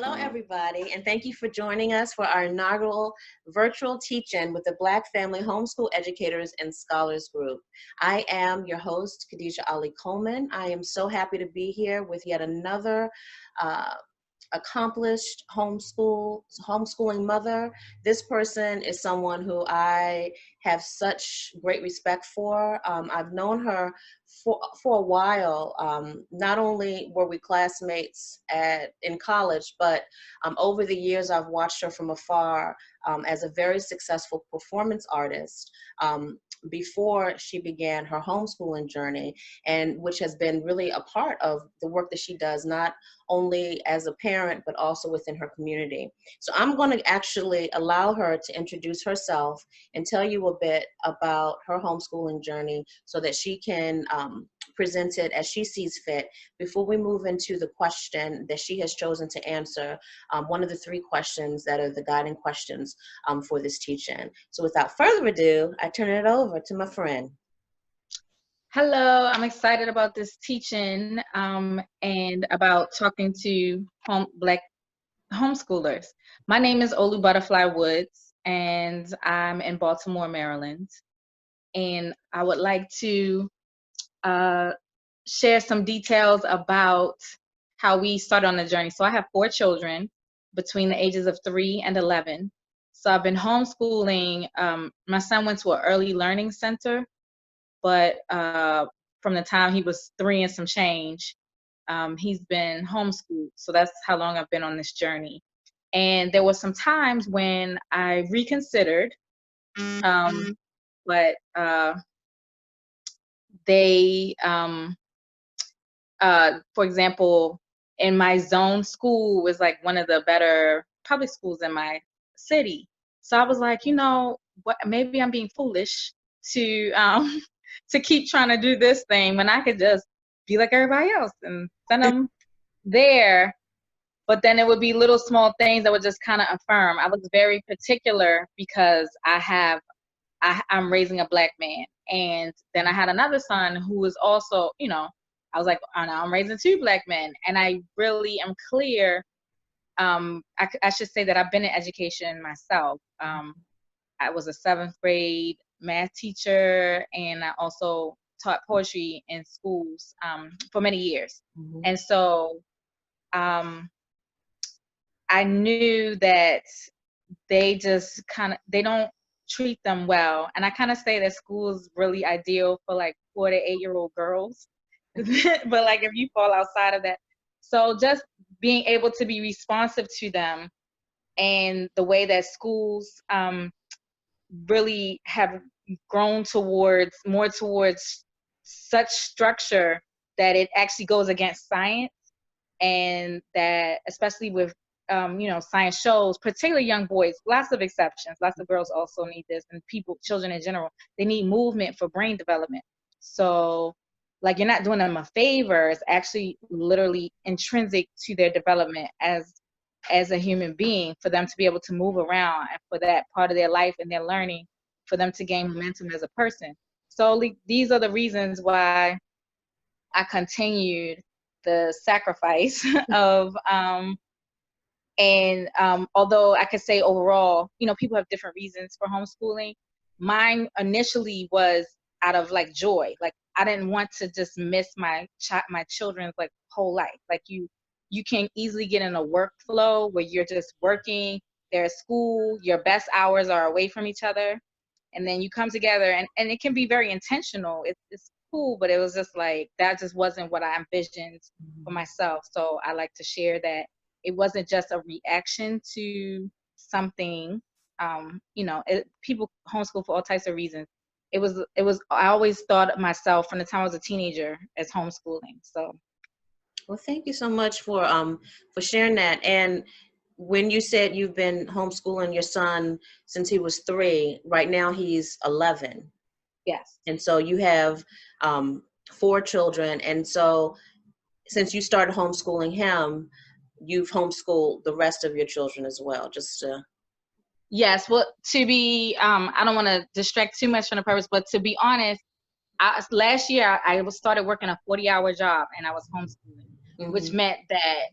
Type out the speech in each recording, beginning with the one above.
Hello, everybody, and thank you for joining us for our inaugural virtual teach-in with the Black Family Homeschool Educators and Scholars Group. I am your host, Khadijah Ali-Coleman. I am so happy to be here with yet another accomplished homeschooling mother. This person is someone who I have such great respect for. I've known her for a while. Not only were we classmates in college, but over the years I've watched her from afar as a very successful performance artist before she began her homeschooling journey, and which has been really a part of the work that she does, not only as a parent, but also within her community. So I'm going to actually allow her to introduce herself and tell you a bit about her homeschooling journey so that she can present it as she sees fit before we move into the question that she has chosen to answer, one of the three questions that are the guiding questions for this teach-in. So without further ado, I turn it over to my friend. Hello, I'm excited about this teach-in and about talking to Black homeschoolers. My name is Olu Butterfly Woods, and I'm in Baltimore, Maryland. And I would like to share some details about how we started on the journey. So I have 4 children between the ages of 3 and 11. So I've been homeschooling. My son went to an early learning center, but from the time he was 3 and some change, he's been homeschooled. So that's how long I've been on this journey. And there were some times when I reconsidered, but they, for example, in my zone, school was like one of the better public schools in my city. So I was like, you know, what? Maybe I'm being foolish to keep trying to do this thing when I could just be like everybody else and send them there. But then it would be little small things that would just kind of affirm. I was very particular because I'm raising a Black man. And then I had another son who was also, you know, I was like, oh, no, I'm raising 2 Black men. And I really am clear. I should say that I've been in education myself. I was a 7th grade math teacher, and I also taught poetry in schools for many years. Mm-hmm. And so I knew that they just they don't treat them well. And I kind of say that school is really ideal for like 4 to 8-year-old girls. But like if you fall outside of that. So just being able to be responsive to them and the way that schools really have grown more towards such structure that it actually goes against science, and that especially with science shows, particularly young boys, lots of exceptions, lots of girls also need this, and children in general, they need movement for brain development. So like you're not doing them a favor, it's actually literally intrinsic to their development as a human being, for them to be able to move around and for that part of their life and their learning, for them to gain momentum as a person. So these are the reasons why I continued the sacrifice of although I could say overall, you know, people have different reasons for homeschooling. Mine initially was out of like joy. Like I didn't want to just miss my children's like whole life. Like you can easily get in a workflow where you're just working, they're at school, your best hours are away from each other, and then you come together, and it can be very intentional. It's cool, but it was just like, that just wasn't what I envisioned for myself. So I like to share that it wasn't just a reaction to something. People homeschool for all types of reasons. It was I always thought of myself from the time I was a teenager as homeschooling. So well, thank you so much for sharing that. And when you said you've been homeschooling your son since he was 3, right now he's 11. Yes. And so you have 4 children. And so since you started homeschooling him, you've homeschooled the rest of your children as well, Yes, well, to be, I don't want to distract too much from the purpose, but to be honest, last year I started working a 40-hour job, and I was homeschooling, which meant that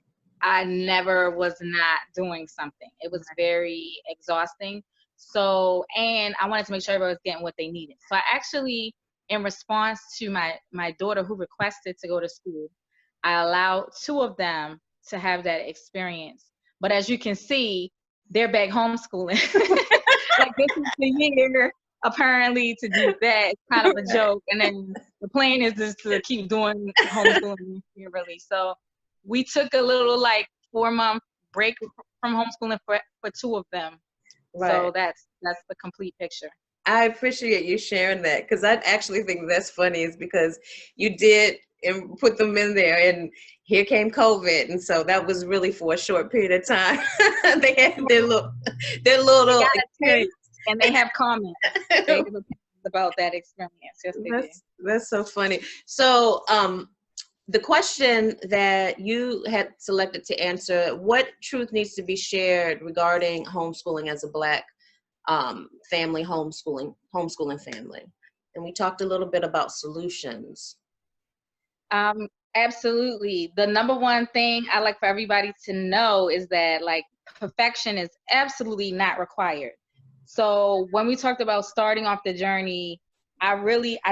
I never was not doing something. It was very exhausting. So, and I wanted to make sure everybody was getting what they needed. So I actually, in response to my daughter who requested to go to school, I allowed 2 of them to have that experience. But as you can see, they're back homeschooling. Like, this is the year apparently to do that. It's kind of a joke. And then the plan is just to keep doing homeschooling really. So we took a little like 4-month break from homeschooling for 2 of them. Right. So that's the complete picture. I appreciate you sharing that, because I actually think that's funny, is because you did and put them in there, and here came COVID, and so that was really for a short period of time. They had their little experience, and they have comments. They have about that experience. Yes, they do. That's so funny. So the question that you had selected to answer: what truth needs to be shared regarding homeschooling as a Black family, homeschooling family? And we talked a little bit about solutions. Absolutely. The number one thing I like for everybody to know is that, like, perfection is absolutely not required. So when we talked about starting off the journey, I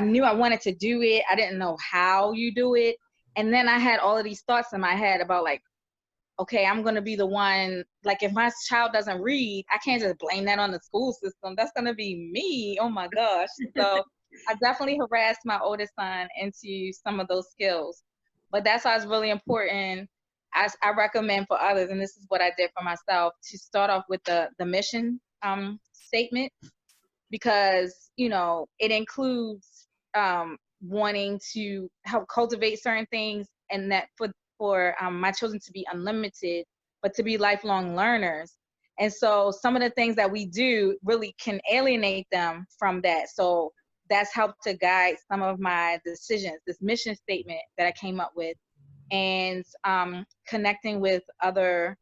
knew I wanted to do it. I didn't know how you do it. And then I had all of these thoughts in my head about, like, okay, I'm going to be the one, like, if my child doesn't read, I can't just blame that on the school system. That's going to be me. Oh my gosh. So I definitely harassed my oldest son into some of those skills. But that's why it's really important. I recommend for others, and this is what I did for myself, to start off with the mission statement, because, you know, it includes wanting to help cultivate certain things, and that for my children to be unlimited, but to be lifelong learners. And so some of the things that we do really can alienate them from that. So that's helped to guide some of my decisions. This mission statement that I came up with, and connecting with other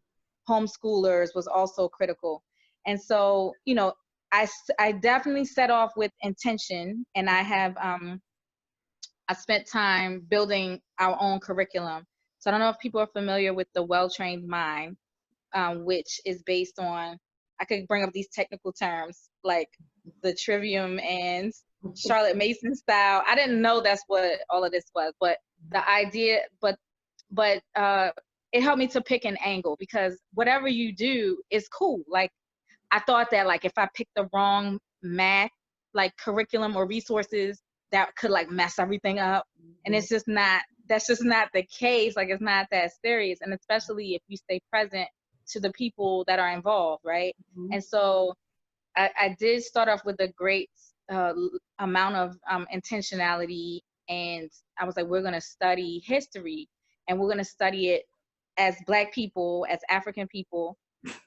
homeschoolers was also critical. And so, you know, I definitely set off with intention, and I have I spent time building our own curriculum. So I don't know if people are familiar with the Well-Trained Mind, which is based on, I could bring up these technical terms like the Trivium and Charlotte Mason style. I didn't know that's what all of this was, but the idea, but it helped me to pick an angle, because whatever you do is cool. Like, I thought that, like, if I picked the wrong math, like, curriculum or resources, that could, like, mess everything up. And it's just not, that's just not the case. Like, it's not that serious. And especially if you stay present to the people that are involved, right? Mm-hmm. And so I did start off with a great amount of intentionality. And I was like, we're going to study history, and we're going to study it as Black people, as African people.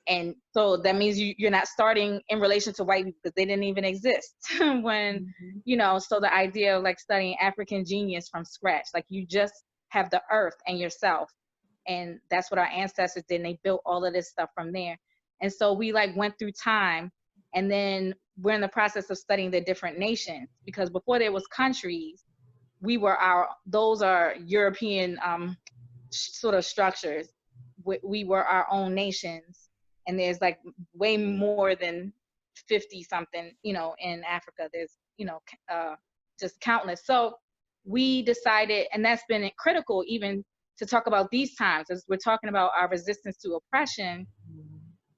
And so that means you're not starting in relation to white people, because they didn't even exist when, you know, so the idea of, like, studying African genius from scratch, like, you just have the earth and yourself. And that's what our ancestors did. And they built all of this stuff from there. And so we, like, went through time, and then we're in the process of studying the different nations, because before there was countries, those are European sort of structures. We were our own nations, and there's, like, way more than 50 something, you know, in Africa. There's, you know, just countless. So we decided, and that's been critical even to talk about these times, as we're talking about our resistance to oppression,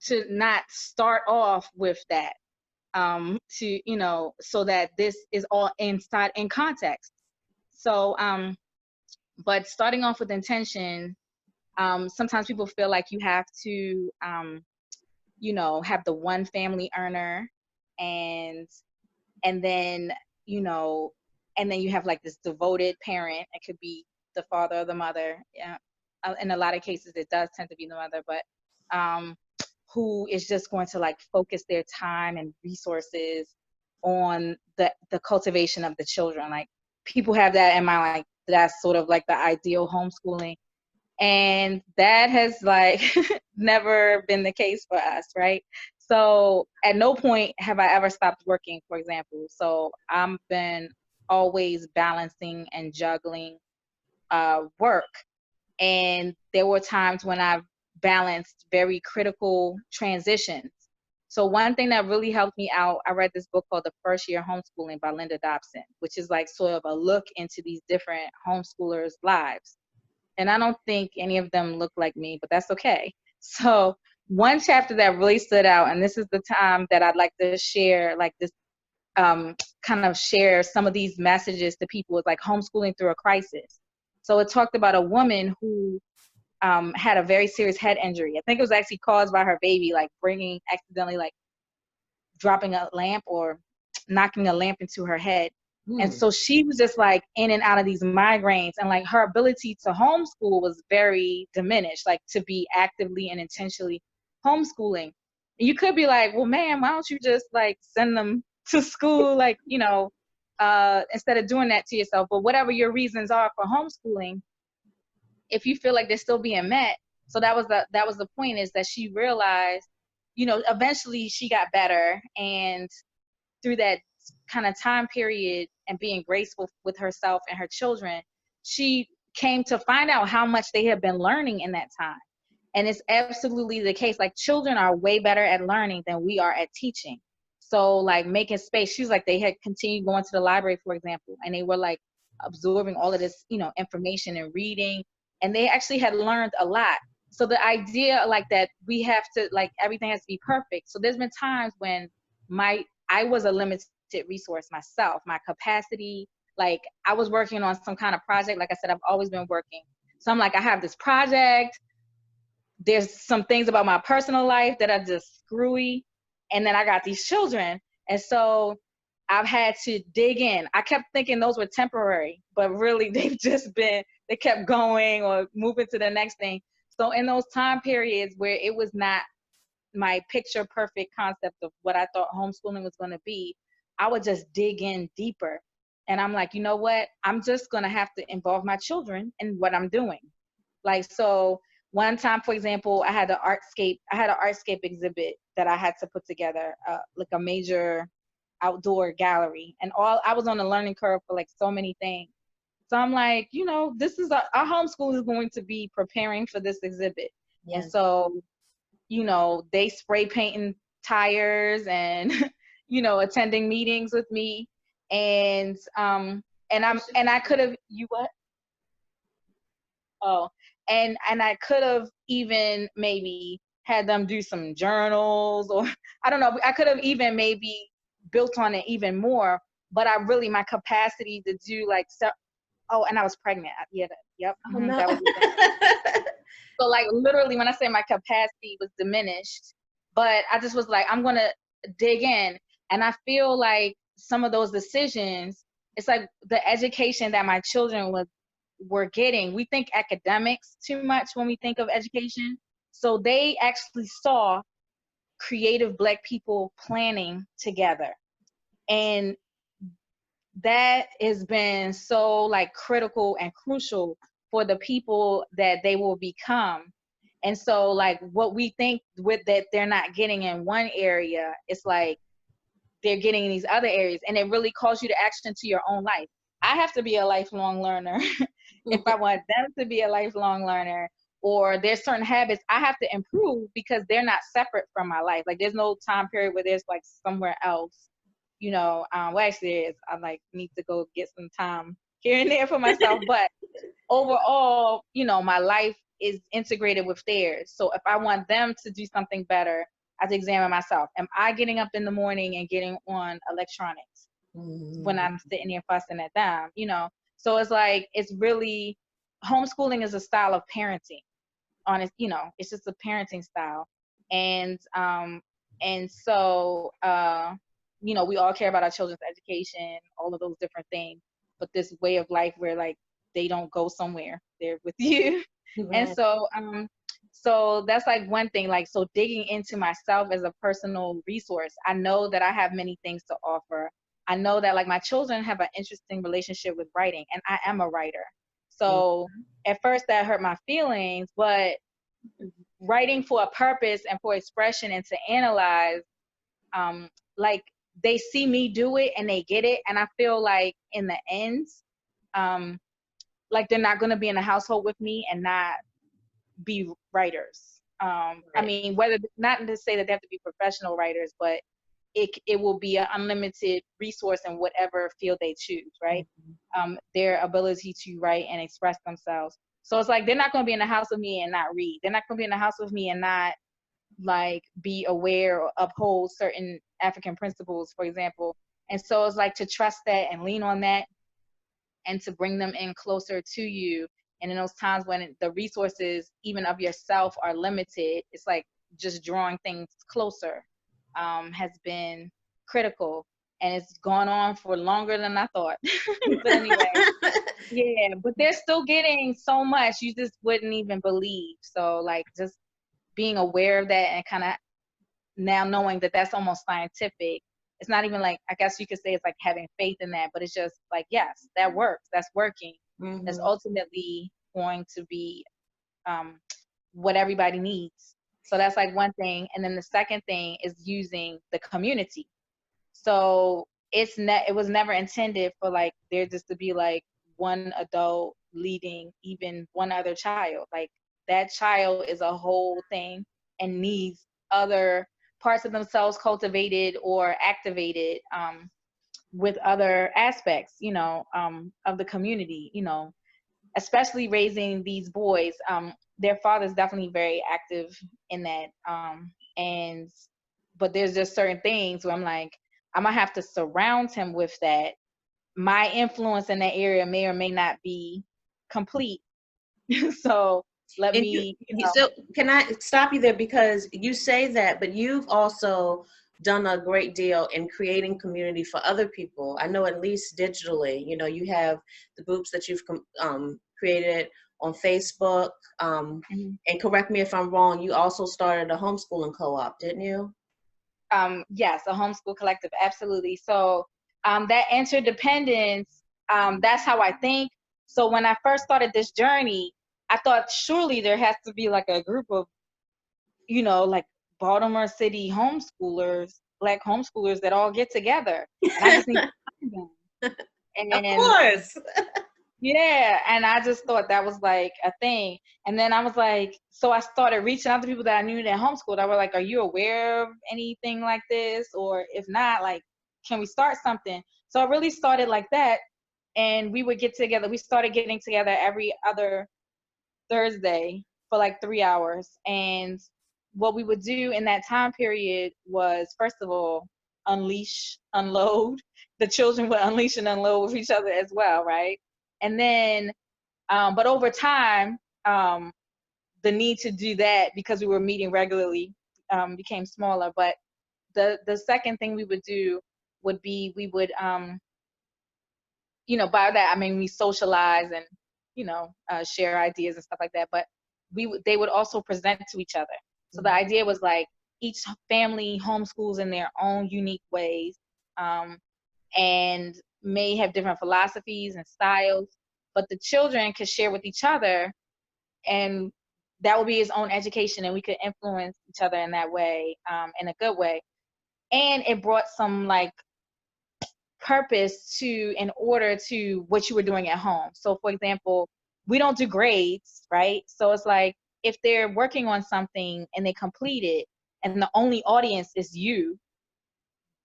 to not start off with that, to, you know, so that this is all in context. So, but starting off with intention, sometimes people feel like you have to, you know, have the one family earner, and then, you know, and then you have, like, this devoted parent. It could be the father or the mother. In a lot of cases, it does tend to be the mother, but who is just going to, like, focus their time and resources on the cultivation of the children. Like, people have that in mind, like, that's sort of like the ideal homeschooling. And that has, like, never been the case for us, right? So at no point have I ever stopped working, for example. So I've been always balancing and juggling work. And there were times when I've balanced very critical transitions. So one thing that really helped me out, I read this book called The First Year Homeschooling by Linda Dobson, which is like sort of a look into these different homeschoolers' lives. And I don't think any of them look like me, but that's okay. So one chapter that really stood out, and this is the time that I'd like to share, like this, kind of share some of these messages to people, with like homeschooling through a crisis. So it talked about a woman who had a very serious head injury. I think it was actually caused by her baby, like accidentally like dropping a lamp or knocking a lamp into her head. And so she was just like in and out of these migraines, and like her ability to homeschool was very diminished, like to be actively and intentionally homeschooling. And you could be like, well, man, why don't you just like send them to school, like, you know, instead of doing that to yourself? But whatever your reasons are for homeschooling, if you feel like they're still being met. So that was the point, is that she realized, you know, eventually she got better, and through that kind of time period and being graceful with herself and her children, she came to find out how much they have been learning in that time. And it's absolutely the case. Like, children are way better at learning than we are at teaching. So like making space, she was like, they had continued going to the library, for example, and they were like absorbing all of this, you know, information and reading, and they actually had learned a lot. So the idea like that we have to, like, everything has to be perfect. So there's been times when I was a limited resource myself, my capacity, like I was working on some kind of project. Like I said, I've always been working. So I'm like, I have this project. There's some things about my personal life that are just screwy. And then I got these children. And so I've had to dig in. I kept thinking those were temporary, but really they kept going or moving to the next thing. So in those time periods where it was not my picture perfect concept of what I thought homeschooling was going to be, I would just dig in deeper. And I'm like, you know what? I'm just going to have to involve my children in what I'm doing. Like, so one time, for example, I had an artscape exhibit that I had to put together, like a major outdoor gallery. And I was on a learning curve for like so many things. So I'm like, you know, this is our homeschool is going to be preparing for this exhibit. Yes. And so, you know, they spray painting tires and, you know, attending meetings with me. And I could have, you what? Oh, and I could have even maybe had them do some journals, or I don't know, I could have even maybe built on it even more, but my capacity to do like, and I was pregnant. Yeah, yep. Oh, no. That was so like literally when I say my capacity was diminished, but I just was like, I'm going to dig in. And I feel like some of those decisions, it's like the education that my children were getting. We think academics too much when we think of education. So they actually saw creative Black people planning together. And that has been so like critical and crucial for the people that they will become. And so like what we think with that they're not getting in one area, it's like they're getting in these other areas, and it really calls you to action to your own life. I have to be a lifelong learner if I want them to be a lifelong learner, or there's certain habits I have to improve because they're not separate from my life. Like there's no time period where there's like somewhere else, you know, well actually there is. I like need to go get some time here and there for myself, but overall, you know, my life is integrated with theirs. So if I want them to do something better, I have to examine myself. Am I getting up in the morning and getting on electronics when I'm sitting here fussing at them, you know? So it's like, it's really, homeschooling is a style of parenting. You know, it's just a parenting style. And so, you know, we all care about our children's education, all of those different things, but this way of life where like, they don't go somewhere, they're with you. Right. And so that's like one thing, like, so digging into myself as a personal resource. I know that I have many things to offer. I know that like my children have an interesting relationship with writing, and I am a writer. So at first that hurt my feelings, but writing for a purpose and for expression and to analyze, like they see me do it and they get it. And I feel like in the end, like they're not going to be in a household with me and not be writers. I mean, whether, not to say that they have to be professional writers, but it will be an unlimited resource in whatever field they choose, right? Their ability to write and express themselves. So it's like, they're not going to be in the house with me and not read. They're not going to be in the house with me and not like be aware or uphold certain African principles, for example. And so it's like to trust that and lean on that and to bring them in closer to you. And in those times when the resources, even of yourself, are limited, it's like just drawing things closer has been critical. And it's gone on for longer than I thought. But anyway, yeah, but they're still getting so much you just wouldn't even believe. So like just being aware of that and kind of now knowing that that's almost scientific. It's not even like, I guess you could say it's like having faith in that, but it's just like, yes, that works. That's working. That's ultimately going to be what everybody needs. So that's like one thing. And then the second thing is using the community. So it was never intended for like there just to be like one adult leading even one other child. Like that child is a whole thing and needs other parts of themselves cultivated or activated with other aspects, of the community, especially raising these boys. Their father's definitely very active in that. But there's just certain things where I'm like, I'm gonna have to surround him with that. My influence in that area may or may not be complete. So let And me, so can I stop you there, because you say that, but you've also done a great deal in creating community for other people. I know, at least digitally, you have the groups that you've created on Facebook. And correct me if I'm wrong, you also started a homeschooling co-op, didn't you? Yes, a homeschool collective, absolutely. So that interdependence, that's how I think. So when I first started this journey, I thought surely there has to be like a group of, like Baltimore City homeschoolers, Black homeschoolers that all get together. And I just need to find them. And of course. Yeah, and I just thought that was like a thing. And then I was like, so I started reaching out to people that I knew that homeschooled. I was like, are you aware of anything like this? Or if not, like, can we start something? So I really started like that. And we would get together. We started getting together every other Thursday for like 3 hours. And what we would do in that time period was, first of all, unleash, unload. The children would unleash and unload with each other as well, right? And then, but over time, the need to do that, because we were meeting regularly, became smaller. But the second thing we would do would be, we would, by that, I mean, we socialize and, share ideas and stuff like that. But they would also present to each other. So the idea was like, each family homeschools in their own unique ways, and may have different philosophies and styles, but the children could share with each other, and that would be his own education, and we could influence each other in that way, in a good way. And it brought some like purpose in order to what you were doing at home. So for example, we don't do grades, right? So it's like, if they're working on something and they complete it and the only audience is you,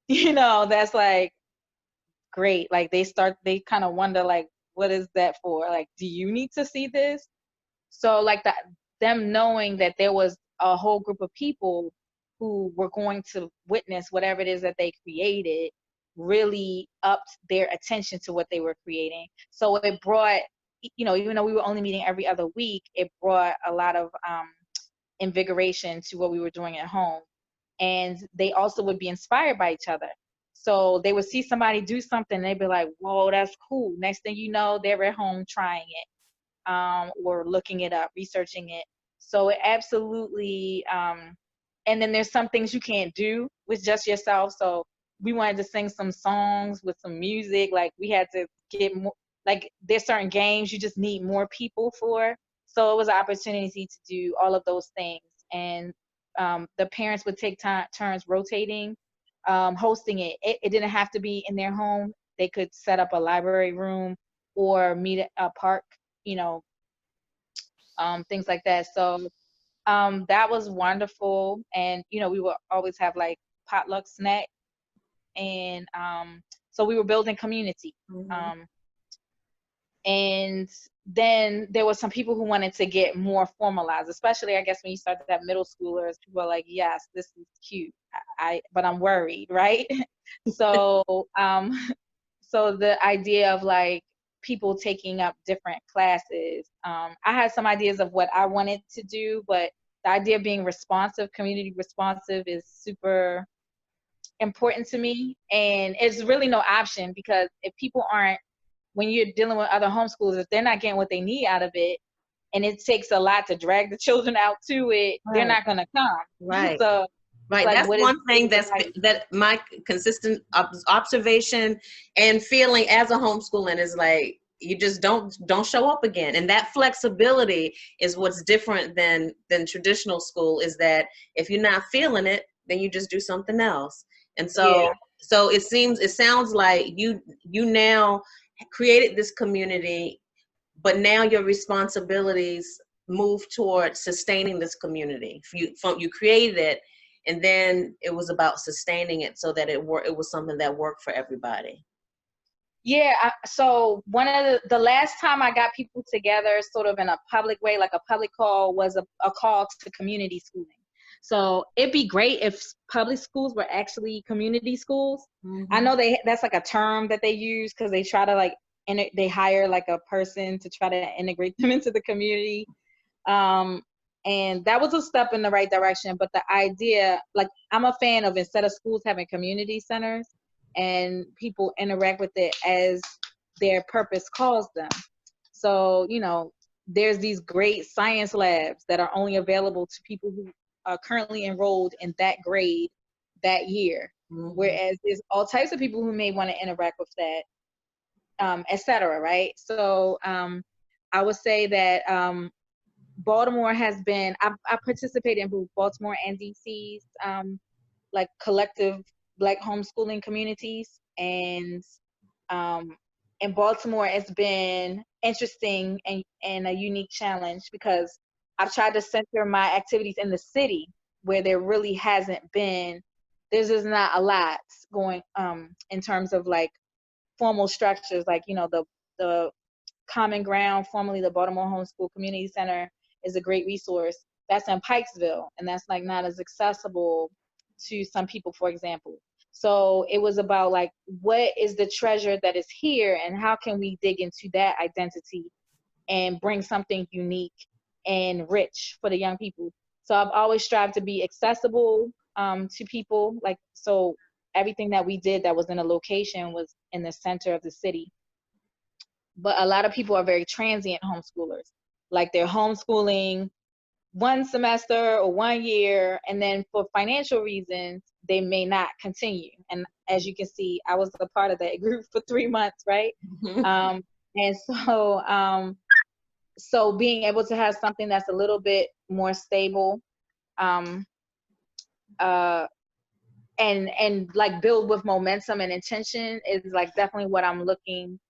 that's like great. Like they kind of wonder like, what is that for? Like, do you need to see this? So like them knowing that there was a whole group of people who were going to witness whatever it is that they created really upped their attention to what they were creating. So it brought, even though we were only meeting every other week, it brought a lot of invigoration to what we were doing at home. And they also would be inspired by each other. So they would see somebody do something, and they'd be like, whoa, that's cool. Next thing you know, they're at home trying it, or looking it up, researching it. So it absolutely, and then there's some things you can't do with just yourself. So we wanted to sing some songs with some music. Like we had to get more, like there's certain games you just need more people for. So it was an opportunity to do all of those things. And the parents would take turns rotating, hosting it. It didn't have to be in their home. They could set up a library room or meet at a park, things like that. So that was wonderful. And, you know, we would always have like potluck snack. And so we were building community. Mm-hmm. And then there were some people who wanted to get more formalized, especially I guess when you start to have middle schoolers. People are like, yes, this is cute. But I'm worried, right? So so the idea of like people taking up different classes, I had some ideas of what I wanted to do, but the idea of being responsive, community responsive, is super important to me. And it's really no option, because if people aren't, when you're dealing with other homeschoolers, if they're not getting what they need out of it, and it takes a lot to drag the children out to it, they're Right. not going to come. Right. So it's Right. like, That's what is one thing that my consistent observation and feeling as a homeschooling is like, you just don't show up again. And that flexibility is what's different than traditional school, is that if you're not feeling it, then you just do something else. And Yeah. so it sounds like you now created this community, but now your responsibilities move towards sustaining this community. You created it, and then it was about sustaining it so that it was something that worked for everybody. Yeah, so one of the last time I got people together sort of in a public way, like a public call, was a call to community schooling. So it'd be great if public schools were actually community schools. Mm-hmm. I know that's like a term that they use, because they try to like, and they hire like a person to try to integrate them into the community. And that was a step in the right direction. But the idea, like, I'm a fan of, instead of schools having community centers and people interact with it as their purpose calls them. So, you know, there's these great science labs that are only available to people who are currently enrolled in that grade that year. Mm-hmm. Whereas there's all types of people who may want to interact with that, et cetera, right? So I would say that Baltimore has been, I participated in both Baltimore and DC's like collective Black homeschooling communities. And in Baltimore, it's been interesting and a unique challenge, because I've tried to center my activities in the city, where there really hasn't been, there's just not a lot going in terms of like formal structures, like, you know, the Common Ground, formerly the Baltimore Homeschool Community Center, is a great resource. That's in Pikesville, and that's like not as accessible to some people, for example. So it was about like, what is the treasure that is here, and how can we dig into that identity and bring something unique and rich for the young people. So I've always strived to be accessible to people. Like, so everything that we did that was in a location was in the center of the city. But a lot of people are very transient homeschoolers. Like, they're homeschooling one semester or 1 year, and then for financial reasons, they may not continue. And as you can see, I was a part of that group for 3 months, right? And so being able to have something that's a little bit more stable, and like build with momentum and intention, is like definitely what I'm looking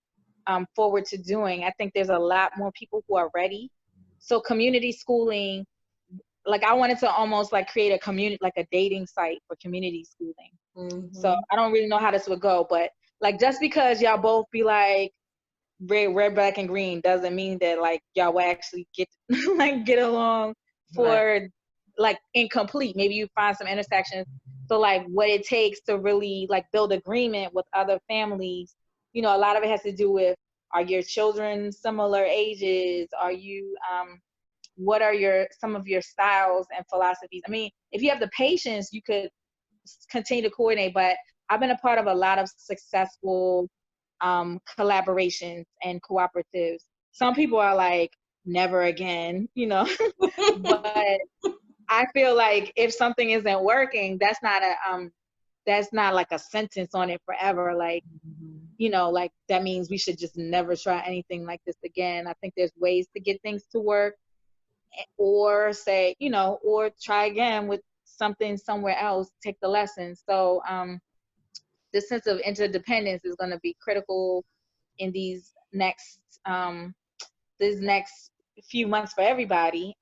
forward to doing. I think there's a lot more people who are ready. So community schooling, like, I wanted to almost like create a community, like a dating site for community schooling. Mm-hmm. So I don't really know how this would go, but like, just because y'all both be like red, black, and green doesn't mean that like y'all will actually get get along for right. Like incomplete. Maybe you find some intersections. So like, what it takes to really like build agreement with other families, you know, a lot of it has to do with, are your children similar ages? Are you what are some of your styles and philosophies? I mean, if you have the patience, you could continue to coordinate. But I've been a part of a lot of successful collaborations and cooperatives. Some people are like, never again, you know. But I feel like if something isn't working, that's not like a sentence on it forever. Like, you know, like that means we should just never try anything like this again. I think there's ways to get things to work, or say, you know, or try again with something somewhere else, take the lesson. So this sense of interdependence is going to be critical in these next few months for everybody.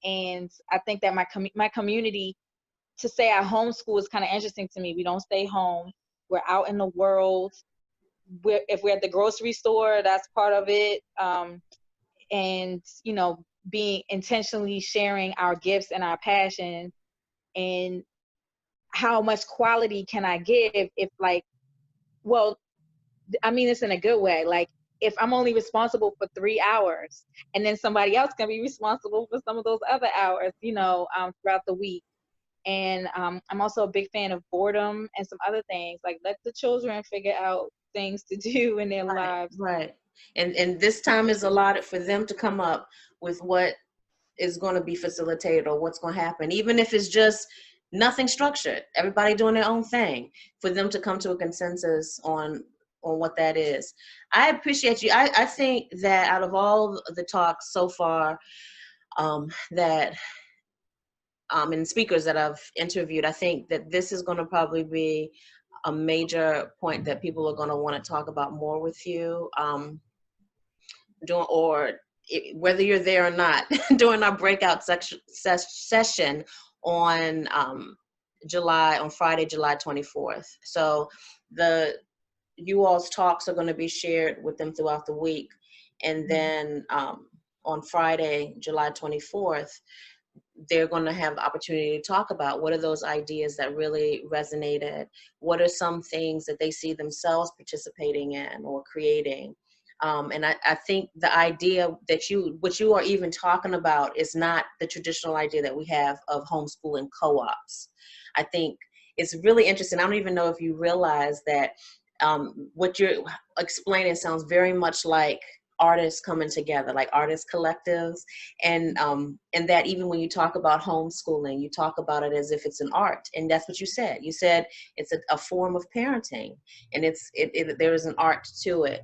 And I think that my community, to say I homeschool is kind of interesting to me. We don't stay home. We're out in the world. If we're at the grocery store, that's part of it. And, you know, being intentionally sharing our gifts and our passion, and how much quality can I give if, like, well, I mean this in a good way. Like, if I'm only responsible for 3 hours, and then somebody else can be responsible for some of those other hours, you know, throughout the week. And I'm also a big fan of boredom and some other things. Like, let the children figure out things to do in their lives. Right. And this time is allotted for them to come up with what is going to be facilitated or what's going to happen, even if it's just nothing structured, everybody doing their own thing, for them to come to a consensus on what that is. I appreciate you. I think that out of all the talks so far, that and speakers that I've interviewed, I think that this is going to probably be a major point that people are going to want to talk about more with you, whether you're there or not, during our breakout session on Friday, July 24th. So you all's talks are going to be shared with them throughout the week. And then on Friday, July 24th, they're going to have the opportunity to talk about what are those ideas that really resonated, what are some things that they see themselves participating in or creating. And I think the idea that what you are even talking about is not the traditional idea that we have of homeschooling co-ops. I think it's really interesting. I don't even know if you realize that what you're explaining sounds very much like artists coming together, like artist collectives, and that even when you talk about homeschooling, you talk about it as if it's an art, and that's what you said. You said it's a form of parenting, and there is an art to it.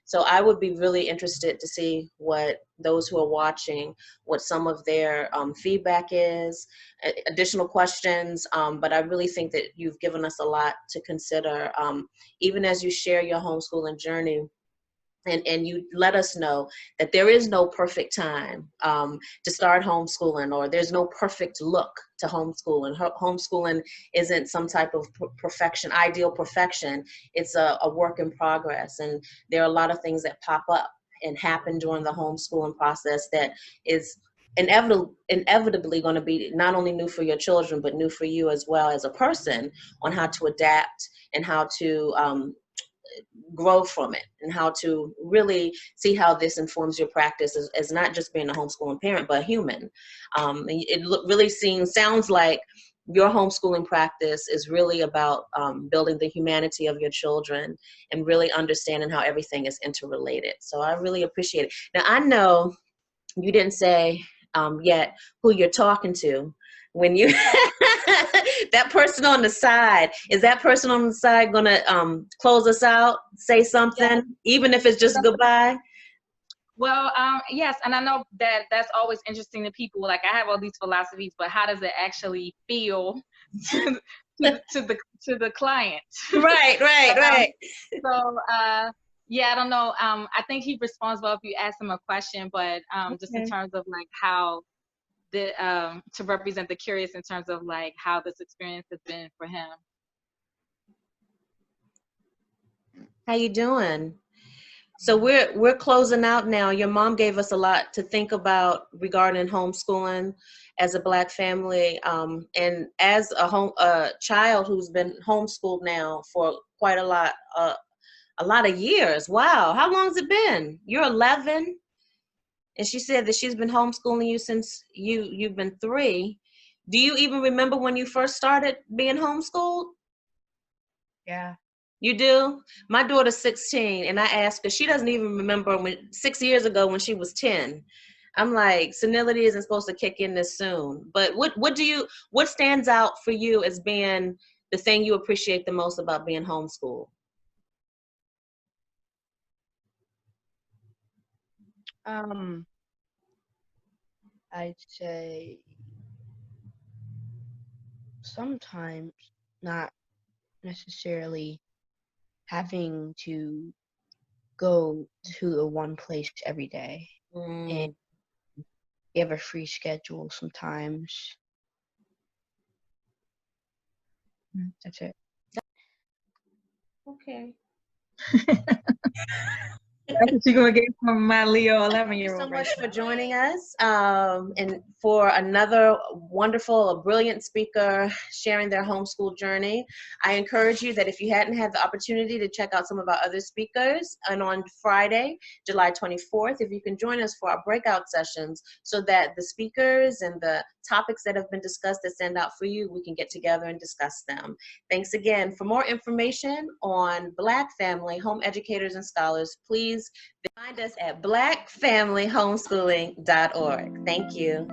So I would be really interested to see what those who are watching, what some of their feedback is, additional questions. But I really think that you've given us a lot to consider, even as you share your homeschooling journey. And you let us know that there is no perfect time to start homeschooling, or there's no perfect look to homeschooling. Homeschooling isn't some type of perfection, ideal perfection. It's a work in progress. And there are a lot of things that pop up and happen during the homeschooling process that is inevitably going to be not only new for your children, but new for you as well as a person, on how to adapt and how to grow from it, and how to really see how this informs your practice as not just being a homeschooling parent, but a human. Really sounds like your homeschooling practice is really about building the humanity of your children and really understanding how everything is interrelated. So I really appreciate it. Now, I know you didn't say yet who you're talking to when you that person on the side. Is that person on the side gonna close us out, say something, even if it's just goodbye? Well, yes, and I know that that's always interesting to people. Like, I have all these philosophies, but how does it actually feel to the client? Right. So, yeah, I don't know. I think he responds well if you ask him a question, but just in terms of like how to represent the curious in terms of like how this experience has been for him. How you doing? So we're closing out now. Your mom gave us a lot to think about regarding homeschooling as a Black family, and as a child who's been homeschooled now for quite a lot of years. Wow, how long has it been? You're 11, and she said that she's been homeschooling you since you've been 3. Do you even remember when you first started being homeschooled? Yeah. You do? My daughter's 16, and I asked her, she doesn't even remember 6 years ago when she was 10. I'm like, senility isn't supposed to kick in this soon. But what stands out for you as being the thing you appreciate the most about being homeschooled? I'd say sometimes not necessarily having to go to a one place every day and they have a free schedule sometimes. That's it. Okay. That's what you're gonna get from my Leo Thank you 11-year-old. so much for joining us, and for another wonderful, brilliant speaker sharing their homeschool journey. I encourage you that if you hadn't had the opportunity to check out some of our other speakers, and on Friday, July 24th, if you can join us for our breakout sessions so that the speakers and the topics that have been discussed that stand out for you, we can get together and discuss them. Thanks again. For more information on Black family home educators and scholars, please find us at blackfamilyhomeschooling.org. Thank you.